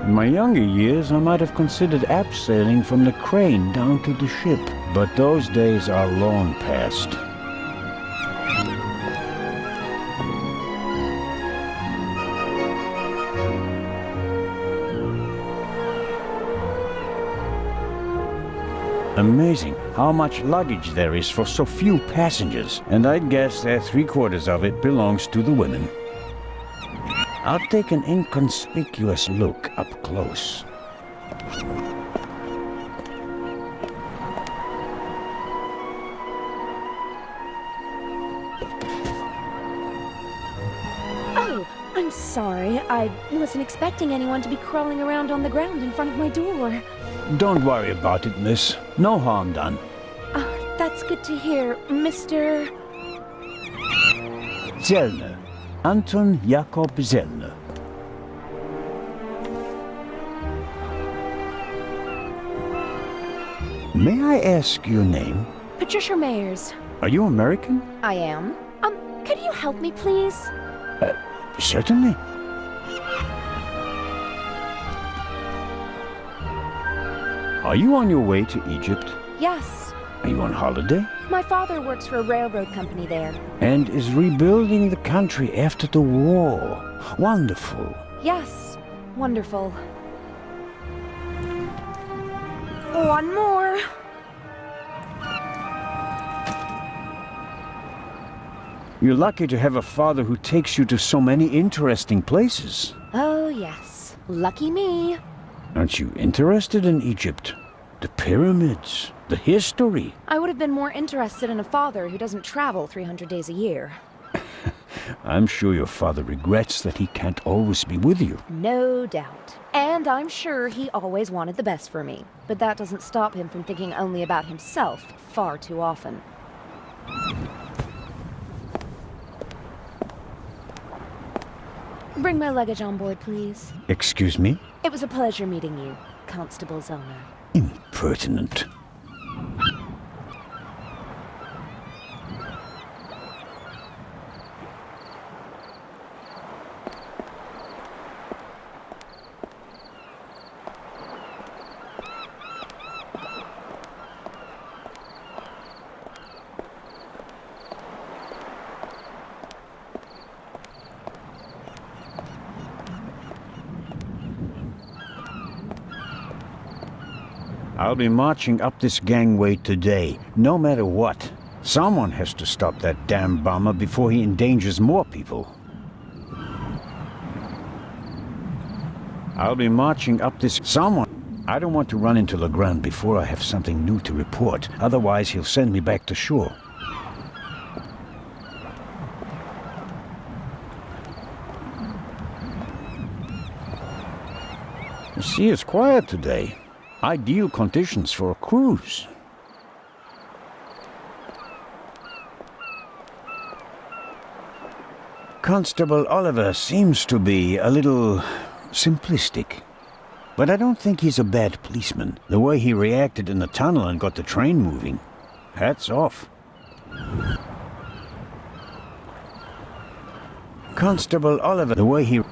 In my younger years, I might have considered abseiling from the crane down to the ship, but those days are long past. Amazing how much luggage there is for so few passengers, and I'd guess that 3/4 of it belongs to the women. I'll take an inconspicuous look up close. Oh, I'm sorry. I wasn't expecting anyone to be crawling around on the ground in front of my door. Don't worry about it, miss. No harm done. That's good to hear, Mr. Zellner. Anton Jakob Zellner. May I ask your name? Patricia Mayers. Are you American? I am. Could you help me, please? Certainly. Are you on your way to Egypt? Yes. Are you on holiday? My father works for a railroad company there. And is rebuilding the country after the war. Wonderful. Yes. Wonderful. One more. You're lucky to have a father who takes you to so many interesting places. Oh, yes. Lucky me. Aren't you interested in Egypt? The pyramids, the history. I would have been more interested in a father who doesn't travel 300 days a year. I'm sure your father regrets that he can't always be with you. No doubt. And I'm sure he always wanted the best for me. But that doesn't stop him from thinking only about himself far too often. Bring my luggage on board, please. Excuse me? It was a pleasure meeting you, Constable Zellner. Impertinent. I'll be marching up this gangway today, no matter what. Someone has to stop that damn bomber before he endangers more people. I'll be marching up this... Someone... I don't want to run into Legrand before I have something new to report. Otherwise, he'll send me back to shore. The sea is quiet today. Ideal conditions for a cruise. Constable Oliver seems to be a little simplistic. But I don't think he's a bad policeman. The way he reacted in the tunnel and got the train moving. Hats off. Constable Oliver, the way he...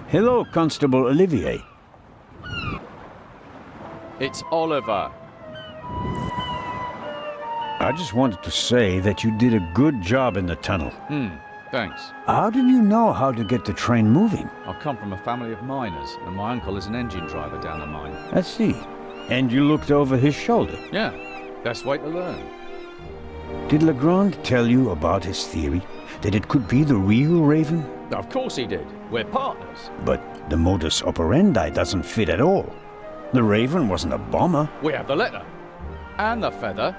Hello, Constable Olivier. It's Oliver. I just wanted to say that you did a good job in the tunnel. Thanks. How did you know how to get the train moving? I come from a family of miners, and my uncle is an engine driver down the mine. I see. And you looked over his shoulder? Yeah, best way to learn. Did Legrand tell you about his theory? That it could be the real Raven? Of course he did. We're partners. But the modus operandi doesn't fit at all. The Raven wasn't a bomber. We have the letter. And the feather.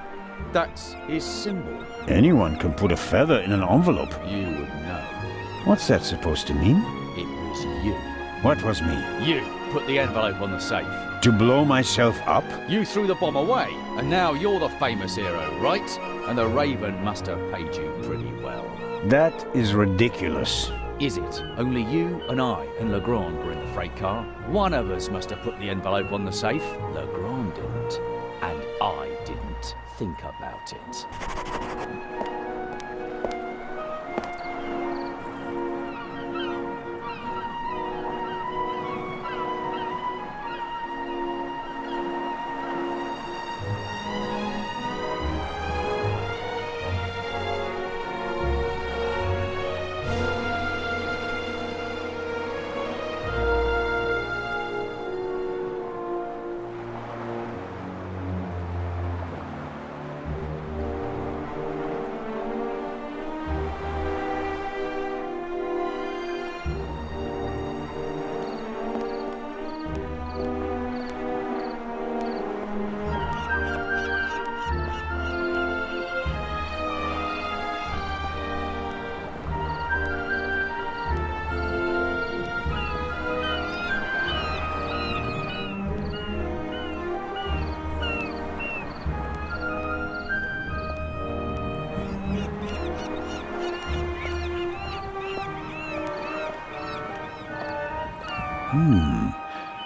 That's his symbol. Anyone can put a feather in an envelope. You would know. What's that supposed to mean? It was you. What was me? You put the envelope on the safe. To blow myself up? You threw the bomb away, and now you're the famous hero, right? And the Raven must have paid you pretty well. That is ridiculous. Is it? Only you and I and Legrand were in the freight car. One of us must have put the envelope on the safe. Legrand didn't. And I didn't think about it.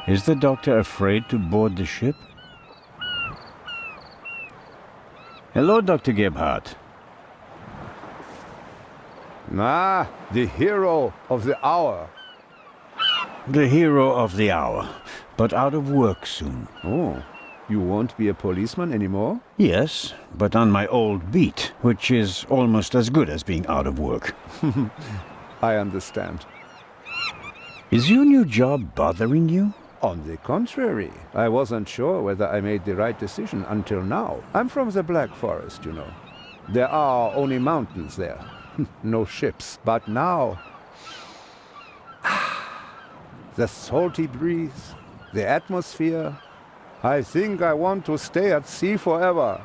Is the doctor afraid to board the ship? Hello, Dr. Gebhardt. Ah, the hero of the hour. The hero of the hour, but out of work soon. Oh, you won't be a policeman anymore? Yes, but on my old beat, which is almost as good as being out of work. I understand. Is your new job bothering you? On the contrary, I wasn't sure whether I made the right decision until now. I'm from the Black Forest, you know. There are only mountains there. No ships. But now... the salty breeze, the atmosphere... I think I want to stay at sea forever.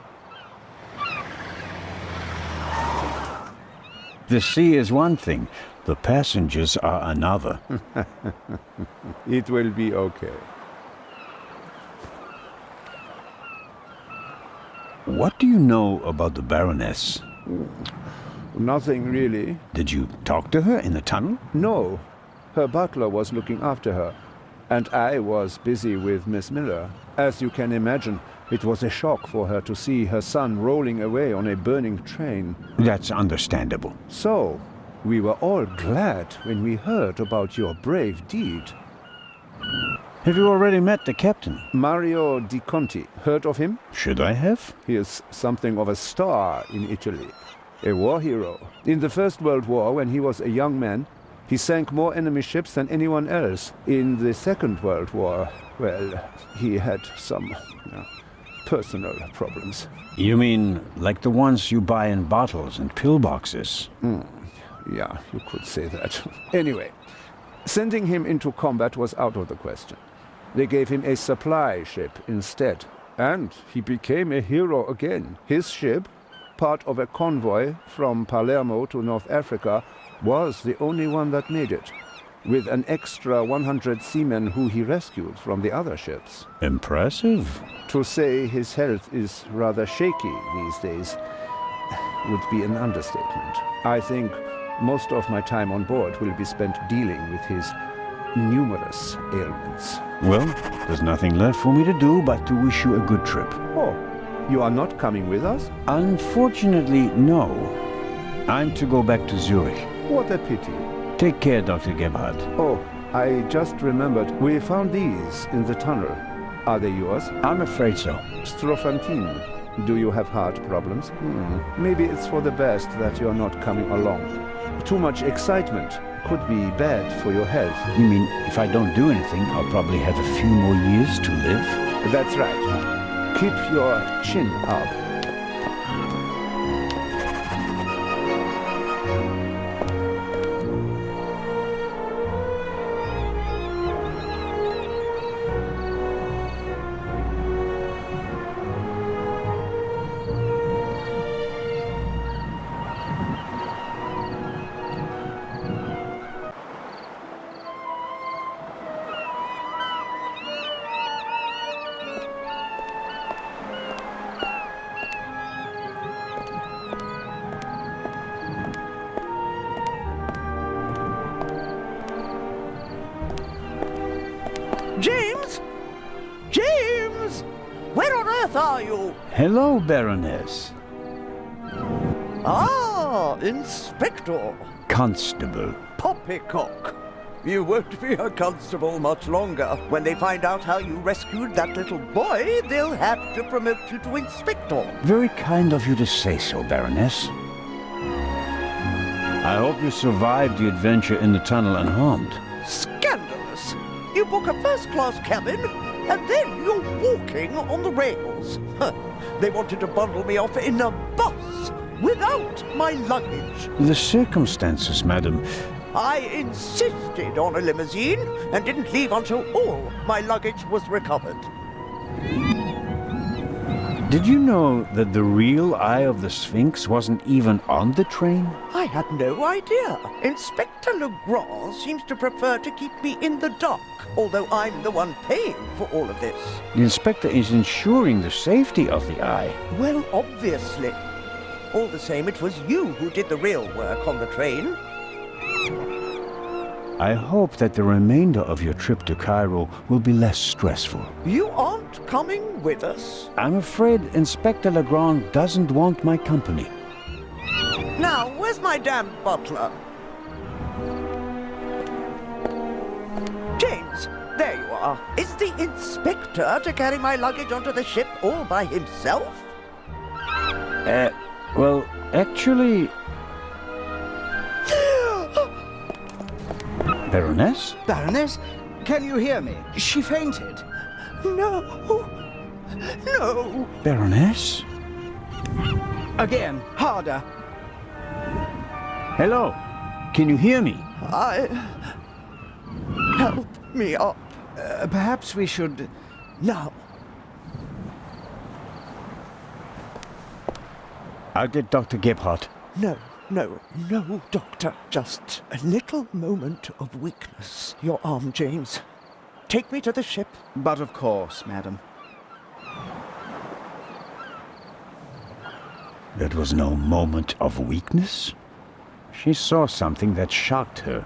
The sea is one thing, the passengers are another. It will be okay. What do you know about the Baroness? Nothing really. Did you talk to her in the tunnel? No. Her butler was looking after her, and I was busy with Miss Miller. As you can imagine, it was a shock for her to see her son rolling away on a burning train. That's understandable. So, we were all glad when we heard about your brave deed. Have you already met the captain? Mario Di Conti. Heard of him? Should I have? He is something of a star in Italy. A war hero. In the First World War, when he was a young man, he sank more enemy ships than anyone else. In the Second World War, well, he had some personal problems. You mean like the ones you buy in bottles and pillboxes? Yeah, you could say that. Anyway, sending him into combat was out of the question. They gave him a supply ship instead, and he became a hero again. His ship, part of a convoy from Palermo to North Africa, was the only one that made it, with an extra 100 seamen who he rescued from the other ships. Impressive. To say his health is rather shaky these days would be an understatement. I think most of my time on board will be spent dealing with his numerous ailments. Well, there's nothing left for me to do but to wish you a good trip. Oh, you are not coming with us? Unfortunately, no. I'm to go back to Zurich. What a pity. Take care, Dr. Gebhardt. Oh, I just remembered. We found these in the tunnel. Are they yours? I'm afraid so. Strophantine. Do you have heart problems? Maybe it's for the best that you're not coming along. Too much excitement could be bad for your health. You mean if I don't do anything, I'll probably have a few more years to live? That's right. Keep your chin up. James? James! Where on earth are you? Hello, Baroness. Ah, Inspector. Constable. Poppycock. You won't be a constable much longer. When they find out how you rescued that little boy, they'll have to promote you to Inspector. Very kind of you to say so, Baroness. I hope you survived the adventure in the tunnel unharmed. Scandalous! You book a first-class cabin, and then you're walking on the rails. They wanted to bundle me off in a bus without my luggage. The circumstances, madam. I insisted on a limousine and didn't leave until all my luggage was recovered. Did you know that the real Eye of the Sphinx wasn't even on the train? I had no idea. Inspector Legrand seems to prefer to keep me in the dark, although I'm the one paying for all of this. The inspector is ensuring the safety of the Eye. Well, obviously. All the same, it was you who did the real work on the train. I hope that the remainder of your trip to Cairo will be less stressful. You aren't coming with us? I'm afraid Inspector Legrand doesn't want my company. Now, where's my damn butler? James, there you are. Is the inspector to carry my luggage onto the ship all by himself? Well, actually... Baroness? Baroness, can you hear me? She fainted. No. No. Baroness? Again, harder. Hello? Can you hear me? Help me up. Perhaps we should... Now. I'll get Dr. Gebhardt. No, Doctor. Just a little moment of weakness. Your arm, James. Take me to the ship. But of course, madam. That was no moment of weakness. She saw something that shocked her.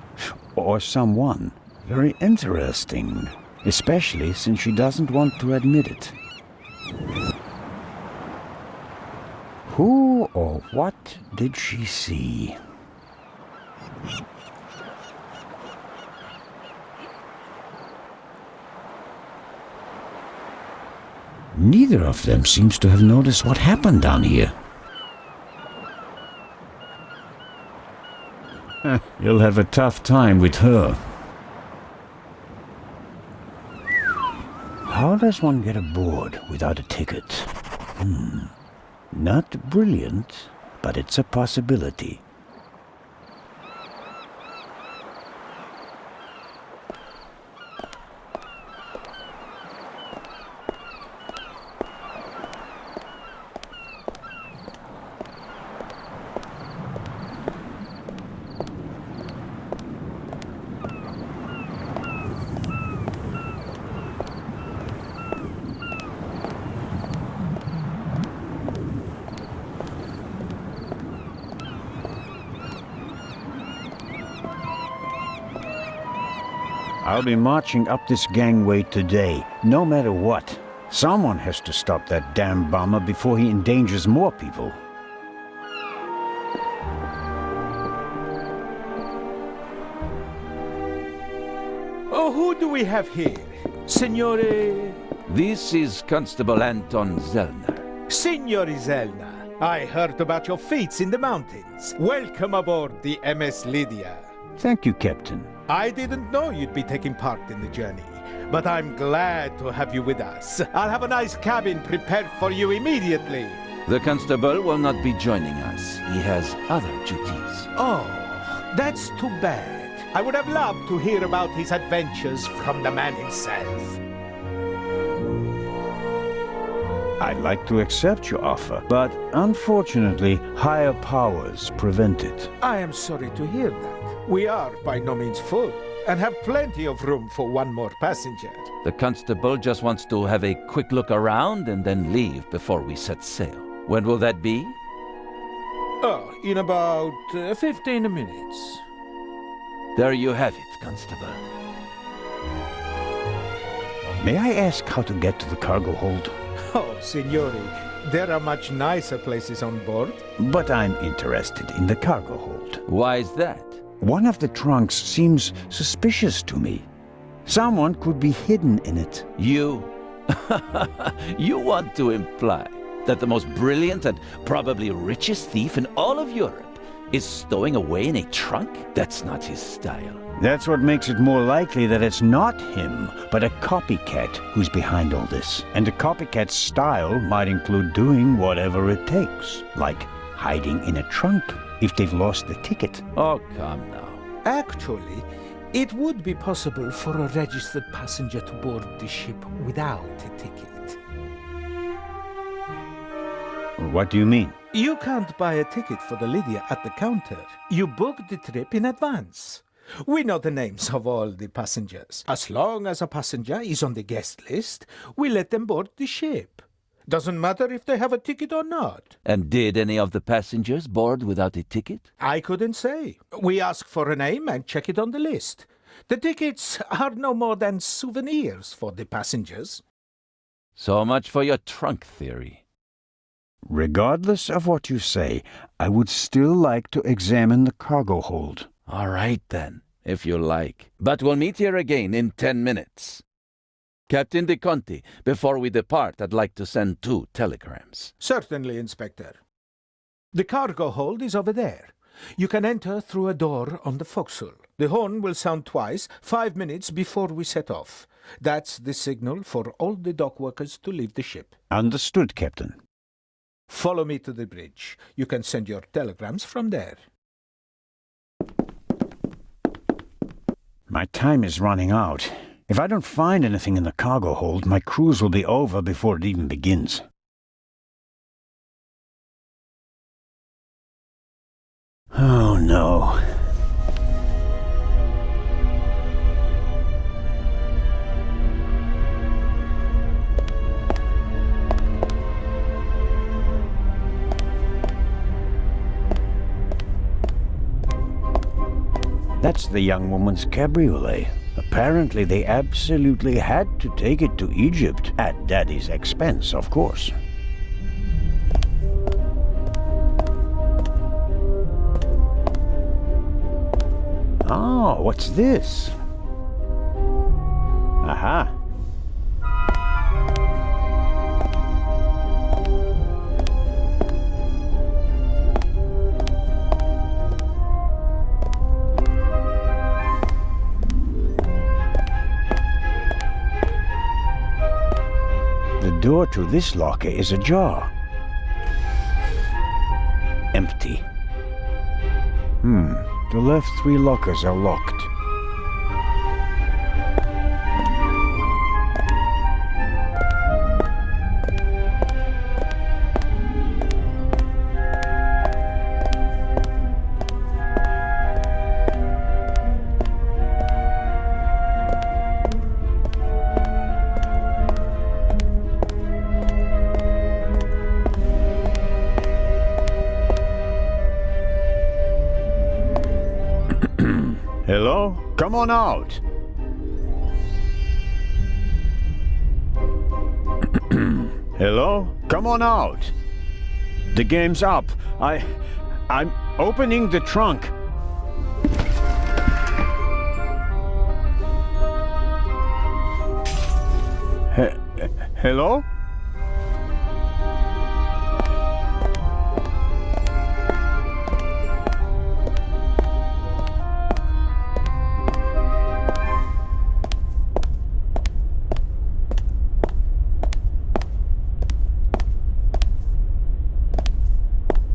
Or someone. Very interesting. Especially since she doesn't want to admit it. Who or what did she see? Neither of them seems to have noticed what happened down here. You'll have a tough time with her. How does one get aboard without a ticket? Not brilliant, but it's a possibility. I'll be marching up this gangway today, no matter what. Someone has to stop that damn bomber before he endangers more people. Oh, who do we have here? Signore... This is Constable Anton Zellner. Signore Zellner, I heard about your feats in the mountains. Welcome aboard the MS Lydia. Thank you, Captain. I didn't know you'd be taking part in the journey, but I'm glad to have you with us. I'll have a nice cabin prepared for you immediately. The constable will not be joining us. He has other duties. Oh, that's too bad. I would have loved to hear about his adventures from the man himself. I'd like to accept your offer, but unfortunately, higher powers prevent it. I am sorry to hear that. We are by no means full, and have plenty of room for one more passenger. The constable just wants to have a quick look around and then leave before we set sail. When will that be? Oh, in about 15 minutes. There you have it, Constable. May I ask how to get to the cargo hold? Oh, Signore, there are much nicer places on board. But I'm interested in the cargo hold. Why is that? One of the trunks seems suspicious to me. Someone could be hidden in it. You? You want to imply that the most brilliant and probably richest thief in all of Europe is stowing away in a trunk? That's not his style. That's what makes it more likely that it's not him, but a copycat who's behind all this. And a copycat's style might include doing whatever it takes, like hiding in a trunk if they've lost the ticket. Oh, come now. Actually, it would be possible for a registered passenger to board the ship without a ticket. What do you mean? You can't buy a ticket for the Lydia at the counter. You book the trip in advance. We know the names of all the passengers. As long as a passenger is on the guest list, we let them board the ship. Doesn't matter if they have a ticket or not. And did any of the passengers board without a ticket? I couldn't say. We ask for a name and check it on the list. The tickets are no more than souvenirs for the passengers. So much for your trunk theory. Regardless of what you say, I would still like to examine the cargo hold. All right, then, if you like. But we'll meet here again in 10 minutes. Captain De Conti, before we depart, I'd like to send 2 telegrams. Certainly, Inspector. The cargo hold is over there. You can enter through a door on the forecastle. The horn will sound twice, 5 minutes before we set off. That's the signal for all the dock workers to leave the ship. Understood, Captain. Follow me to the bridge. You can send your telegrams from there. My time is running out. If I don't find anything in the cargo hold, my cruise will be over before it even begins. Oh no. That's the young woman's cabriolet. Apparently they absolutely had to take it to Egypt, at Daddy's expense, of course. Oh, what's this? Aha. The door to this locker is ajar. Empty. The left 3 lockers are locked. Hello? Come on out! Hello? Come on out! The game's up. I'm opening the trunk. Hello?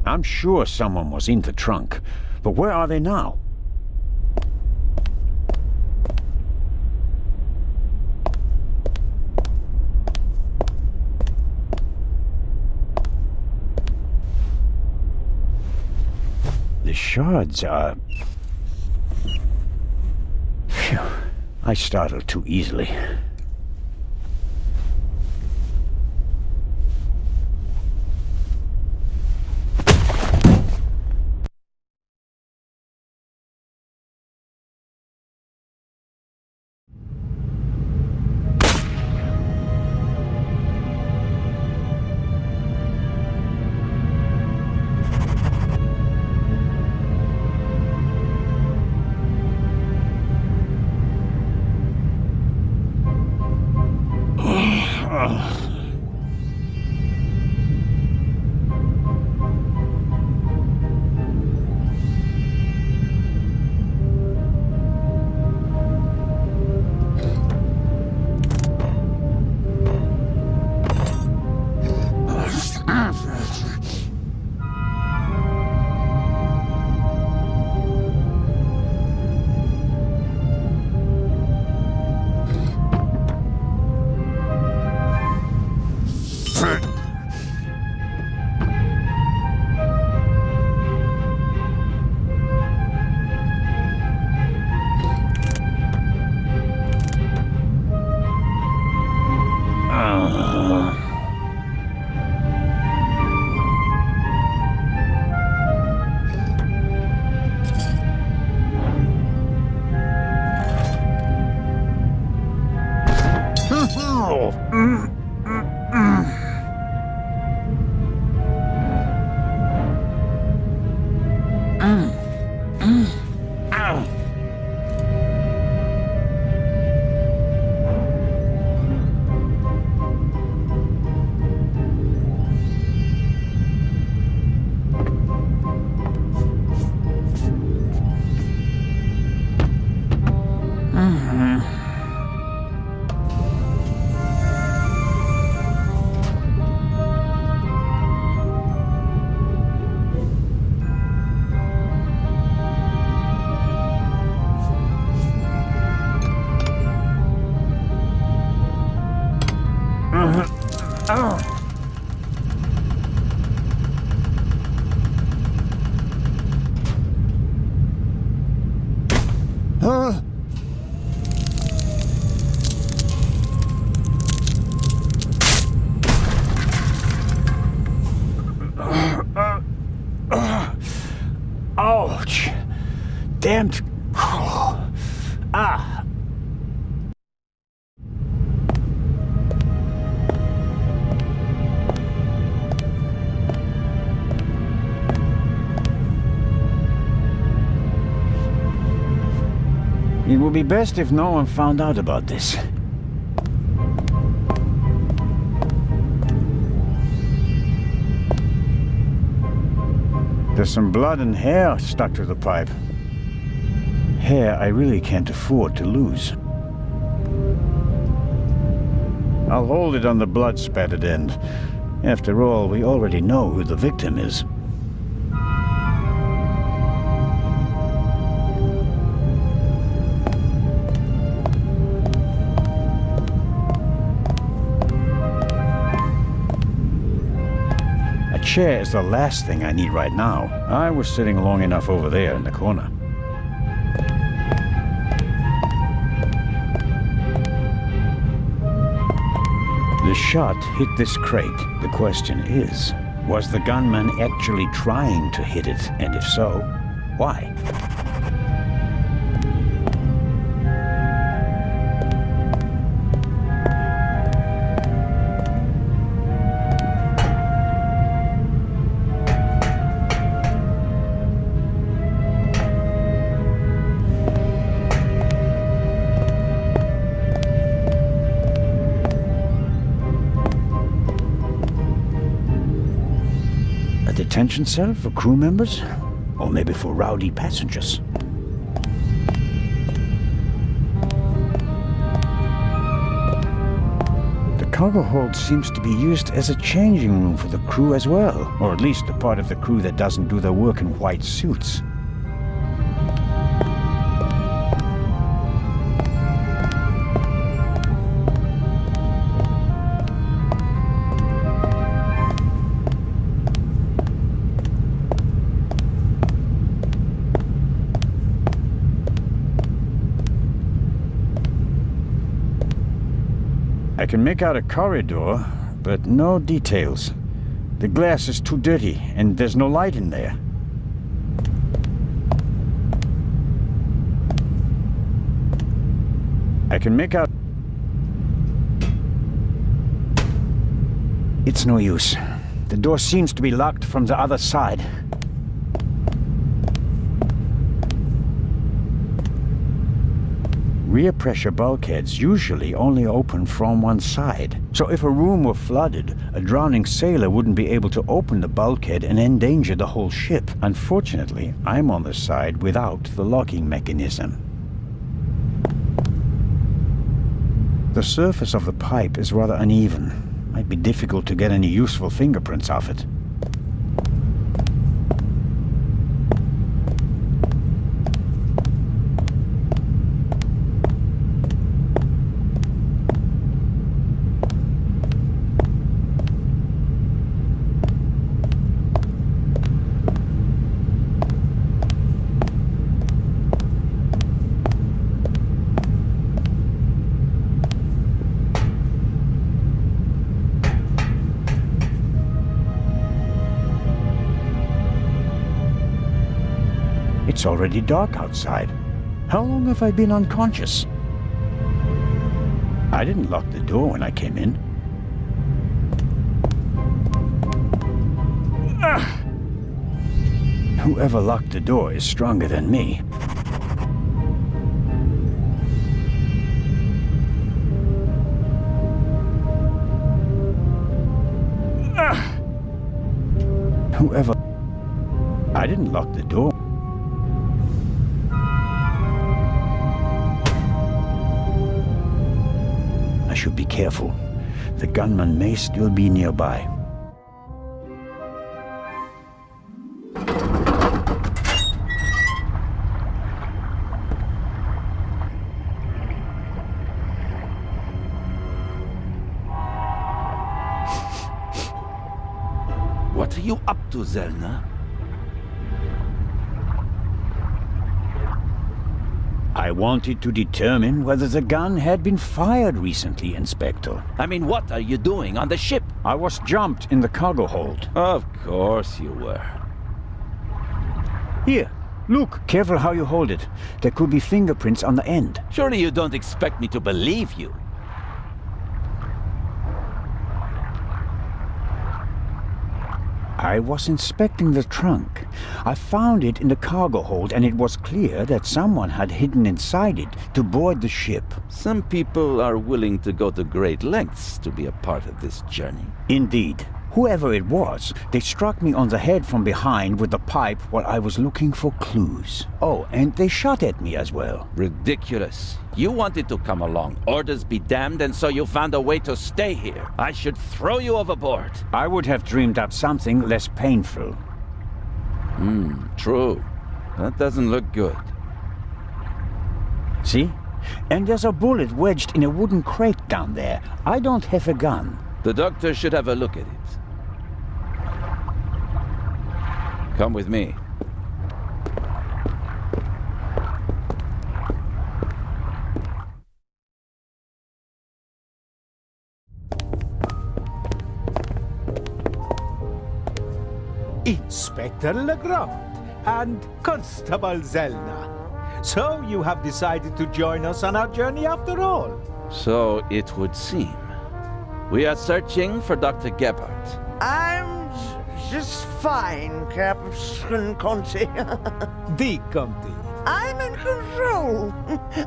I'm sure someone was in the trunk, but where are they now? The shards are... Phew, I startled too easily. Ouch! Damned. Ah! It would be best if no one found out about this. There's some blood and hair stuck to the pipe. Hair I really can't afford to lose. I'll hold it on the blood-spattered end. After all, we already know who the victim is. A chair is the last thing I need right now. I was sitting long enough over there in the corner. The shot hit this crate. The question is, was the gunman actually trying to hit it? And if so, why? Detention cell for crew members? Or maybe for rowdy passengers? The cargo hold seems to be used as a changing room for the crew as well, or at least the part of the crew that doesn't do their work in white suits. I can make out a corridor, but no details. The glass is too dirty, and there's no light in there. I can make out... It's no use. The door seems to be locked from the other side. Rear pressure bulkheads usually only open from one side. So if a room were flooded, a drowning sailor wouldn't be able to open the bulkhead and endanger the whole ship. Unfortunately, I'm on the side without the locking mechanism. The surface of the pipe is rather uneven. Might be difficult to get any useful fingerprints off it. It's already dark outside. How long have I been unconscious? I didn't lock the door when I came in. Whoever locked the door is stronger than me. Whoever... I didn't lock the door. I should be careful. The gunman may still be nearby. What are you up to, Zelna? I wanted to determine whether the gun had been fired recently, Inspector. I mean, what are you doing on the ship? I was jumped in the cargo hold. Of course you were. Here, look. Careful how you hold it. There could be fingerprints on the end. Surely you don't expect me to believe you. I was inspecting the trunk. I found it in the cargo hold, and it was clear that someone had hidden inside it to board the ship. Some people are willing to go to great lengths to be a part of this journey. Indeed. Whoever it was, they struck me on the head from behind with the pipe while I was looking for clues. Oh, and they shot at me as well. Ridiculous. You wanted to come along. Orders be damned, and so you found a way to stay here. I should throw you overboard. I would have dreamed up something less painful. True. That doesn't look good. See? And there's a bullet wedged in a wooden crate down there. I don't have a gun. The doctor should have a look at it. Come with me. Inspector Legrand and Constable Zelna. So you have decided to join us on our journey after all? So it would seem. We are searching for Dr. Gebhardt. I'm just fine, Captain Conti. The Conti. I'm in control.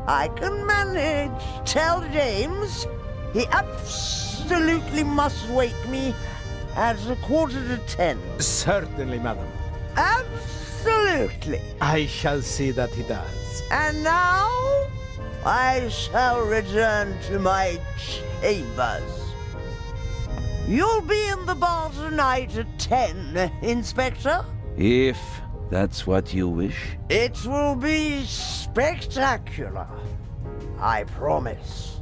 I can manage. Tell James he absolutely must wake me at 9:45. Certainly, madam. Absolutely. I shall see that he does. And now I shall return to my chambers. You'll be in the bar tonight at 10, Inspector. If that's what you wish. It will be spectacular. I promise.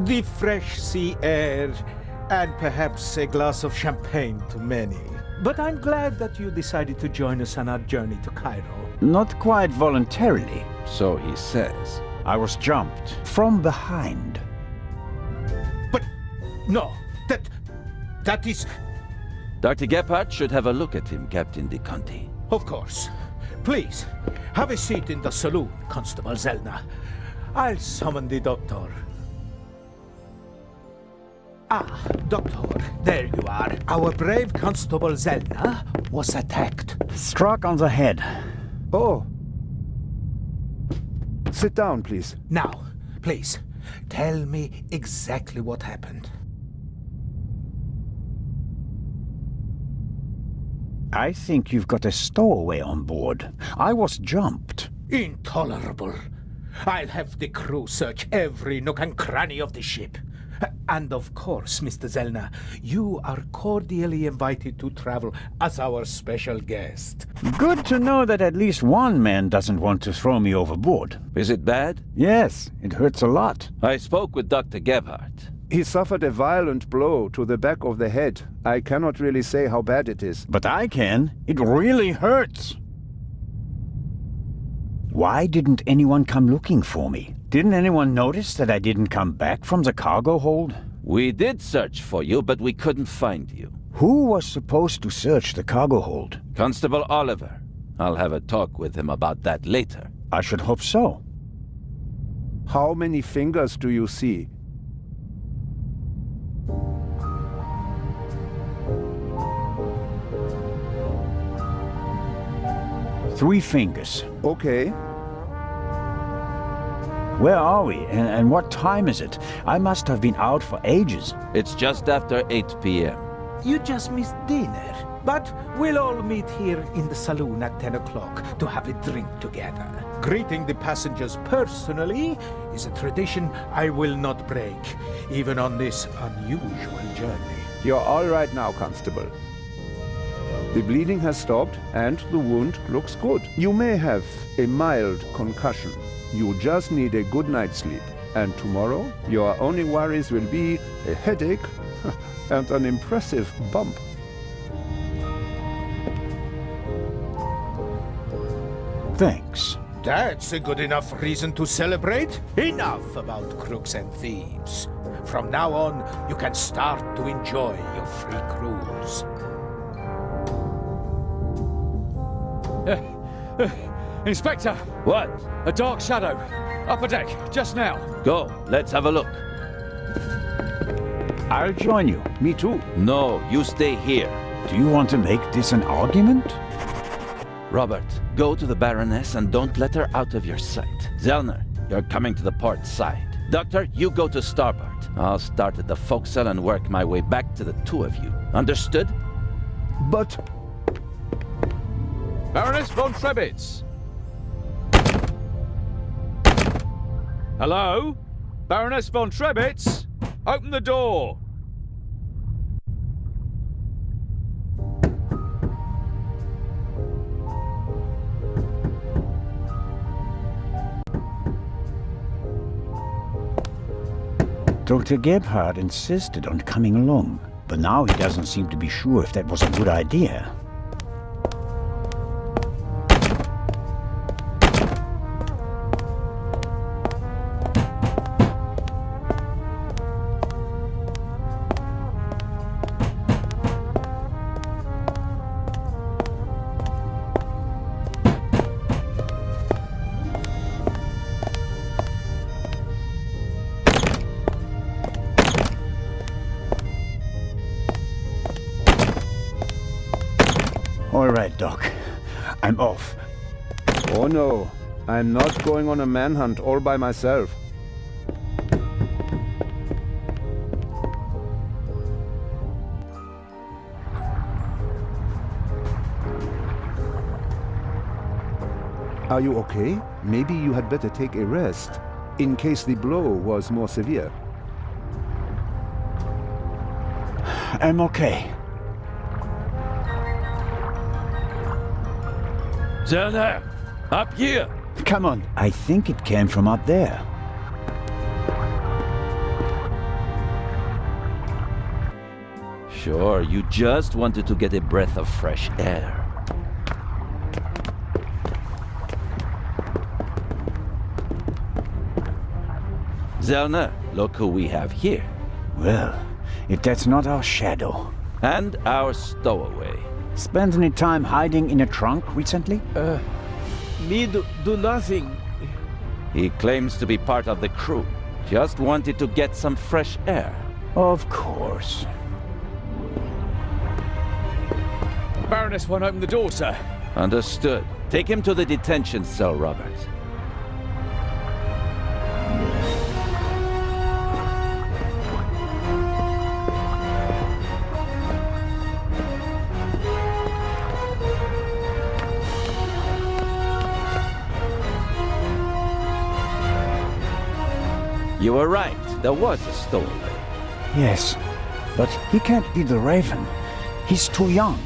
The fresh sea air, and perhaps a glass of champagne to many. But I'm glad that you decided to join us on our journey to Cairo. Not quite voluntarily. So he says. I was jumped from behind. But no, that is... Dr. Gebhardt should have a look at him, Captain De Conti. Of course. Please, have a seat in the saloon, Constable Zelna. I'll summon the doctor. Ah, Doctor, there you are. Our brave Constable Zelna was attacked. Struck on the head. Oh. Sit down, please. Now, please, tell me exactly what happened. I think you've got a stowaway on board. I was jumped. Intolerable. I'll have the crew search every nook and cranny of the ship. And of course, Mr. Zelna, you are cordially invited to travel as our special guest. Good to know that at least one man doesn't want to throw me overboard. Is it bad? Yes, it hurts a lot. I spoke with Dr. Gebhardt. He suffered a violent blow to the back of the head. I cannot really say how bad it is. But I can. It really hurts. Why didn't anyone come looking for me? Didn't anyone notice that I didn't come back from the cargo hold? We did search for you, but we couldn't find you. Who was supposed to search the cargo hold? Constable Oliver. I'll have a talk with him about that later. I should hope so. How many fingers do you see? Three fingers. Okay. Where are we, and what time is it? I must have been out for ages. It's just after 8 p.m. You just missed dinner. But we'll all meet here in the saloon at 10 o'clock to have a drink together. Greeting the passengers personally is a tradition I will not break, even on this unusual journey. You're all right now, Constable. The bleeding has stopped and the wound looks good. You may have a mild concussion. You just need a good night's sleep. And tomorrow, your only worries will be a headache and an impressive bump. Thanks. That's a good enough reason to celebrate. Enough about crooks and thieves. From now on, you can start to enjoy your free cruise. Inspector! What? A dark shadow. Upper deck, just now. Go, let's have a look. I'll join you. Me too. No, you stay here. Do you want to make this an argument? Robert, go to the Baroness and don't let her out of your sight. Zellner, you're coming to the port side. Doctor, you go to starboard. I'll start at the forecastle and work my way back to the two of you. Understood? But... Baroness von Trebitz! Hello? Baroness von Trebitz? Open the door! Dr. Gebhardt insisted on coming along, but now he doesn't seem to be sure if that was a good idea. All right, Doc. I'm off. Oh no, I'm not going on a manhunt all by myself. Are you okay? Maybe you had better take a rest, in case the blow was more severe. I'm okay. Zellner! Up here! Come on. I think it came from up there. Sure, you just wanted to get a breath of fresh air. Zellner, look who we have here. Well, if that's not our shadow. And our stowaway. Spent any time hiding in a trunk recently? Me do nothing. He claims to be part of the crew. Just wanted to get some fresh air. Of course. Baroness won't open the door, sir. Understood. Take him to the detention cell, Robert. You were right. There was a stowaway. Yes, but he can't be the Raven. He's too young.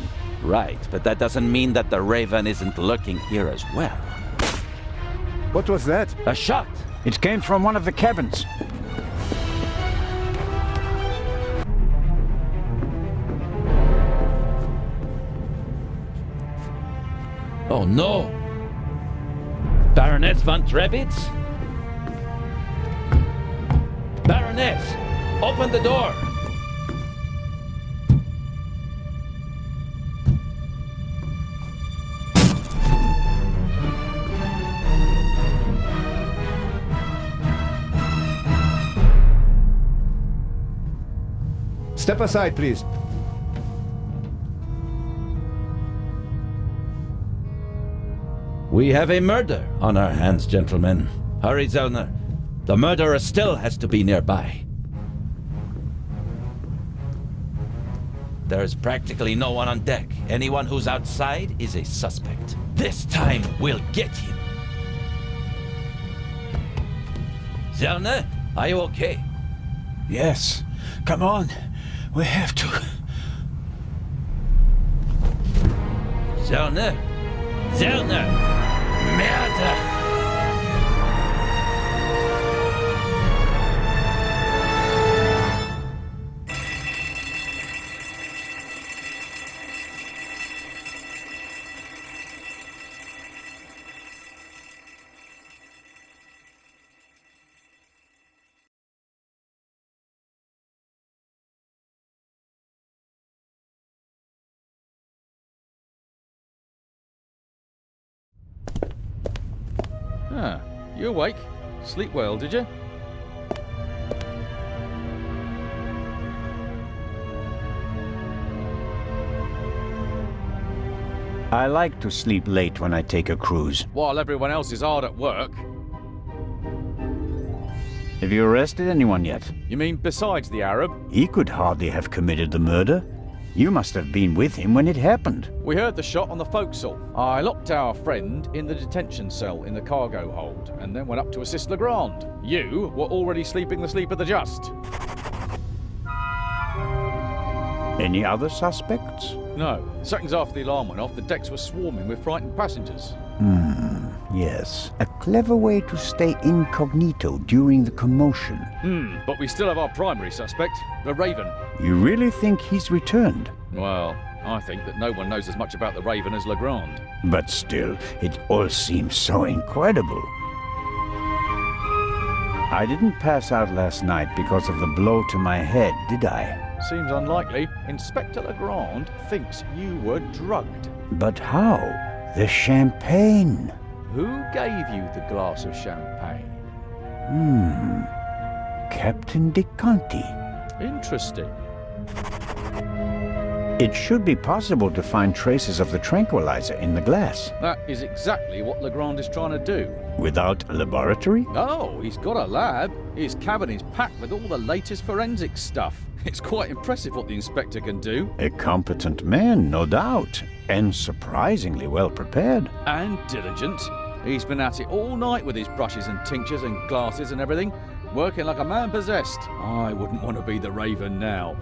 Right, but that doesn't mean that the Raven isn't lurking here as well. What was that? A shot! It came from one of the cabins. Oh no! Baroness von Trebitz? Baroness! Open the door! Step aside, please. We have a murder on our hands, gentlemen. Hurry, Zellner. The murderer still has to be nearby. There's practically no one on deck. Anyone who's outside is a suspect. This time, we'll get him. Zellner, are you okay? Yes. Come on. We have to. Zellner! Zellner! Merde! Ah, you awake? Sleep well, did you? I like to sleep late when I take a cruise. While everyone else is hard at work. Have you arrested anyone yet? You mean besides the Arab? He could hardly have committed the murder. You must have been with him when it happened. We heard the shot on the forecastle. I locked our friend in the detention cell in the cargo hold, and then went up to assist Legrand. You were already sleeping the sleep of the just. Any other suspects? No. Seconds after the alarm went off, the decks were swarming with frightened passengers. Yes. A clever way to stay incognito during the commotion. But we still have our primary suspect, the Raven. You really think he's returned? Well, I think that no one knows as much about the Raven as Legrand. But still, it all seems so incredible. I didn't pass out last night because of the blow to my head, did I? Seems unlikely. Inspector Legrand thinks you were drugged. But how? The champagne. Who gave you the glass of champagne? Captain De Conti. Interesting. It should be possible to find traces of the tranquilizer in the glass. That is exactly what Legrand is trying to do. Without a laboratory? Oh, he's got a lab. His cabin is packed with all the latest forensic stuff. It's quite impressive what the inspector can do. A competent man, no doubt, and surprisingly well prepared. And diligent. He's been at it all night with his brushes and tinctures and glasses and everything, working like a man possessed. I wouldn't want to be the Raven now.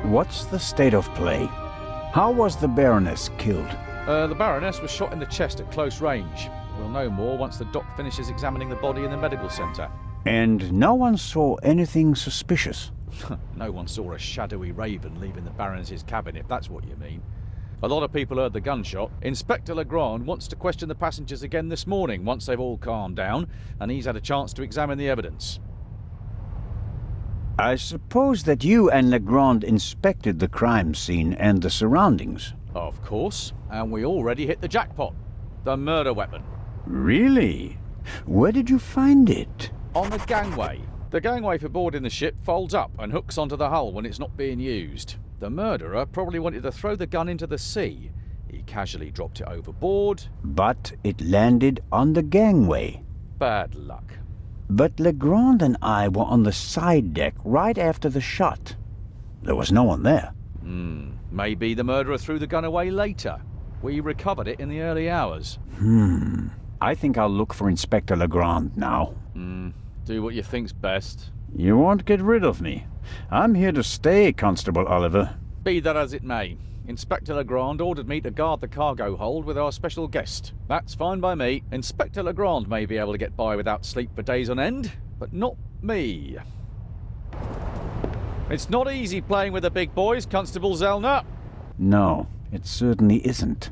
What's the state of play? How was the Baroness killed? The Baroness was shot in the chest at close range. We'll know more once the doc finishes examining the body in the medical centre. And no one saw anything suspicious? No one saw a shadowy Raven leaving the Baroness's cabin, if that's what you mean. A lot of people heard the gunshot. Inspector Legrand wants to question the passengers again this morning, once they've all calmed down, and he's had a chance to examine the evidence. I suppose that you and Legrand inspected the crime scene and the surroundings. Of course, and we already hit the jackpot. The murder weapon. Really? Where did you find it? On the gangway. The gangway for boarding the ship folds up and hooks onto the hull when it's not being used. The murderer probably wanted to throw the gun into the sea. He casually dropped it overboard. But it landed on the gangway. Bad luck. But Legrand and I were on the side deck right after the shot. There was no one there. Maybe the murderer threw the gun away later. We recovered it in the early hours. I think I'll look for Inspector Legrand now. Do what you think's best. You won't get rid of me. I'm here to stay, Constable Oliver. Be that as it may, Inspector Legrand ordered me to guard the cargo hold with our special guest. That's fine by me. Inspector Legrand may be able to get by without sleep for days on end, but not me. It's not easy playing with the big boys, Constable Zellner. No, it certainly isn't.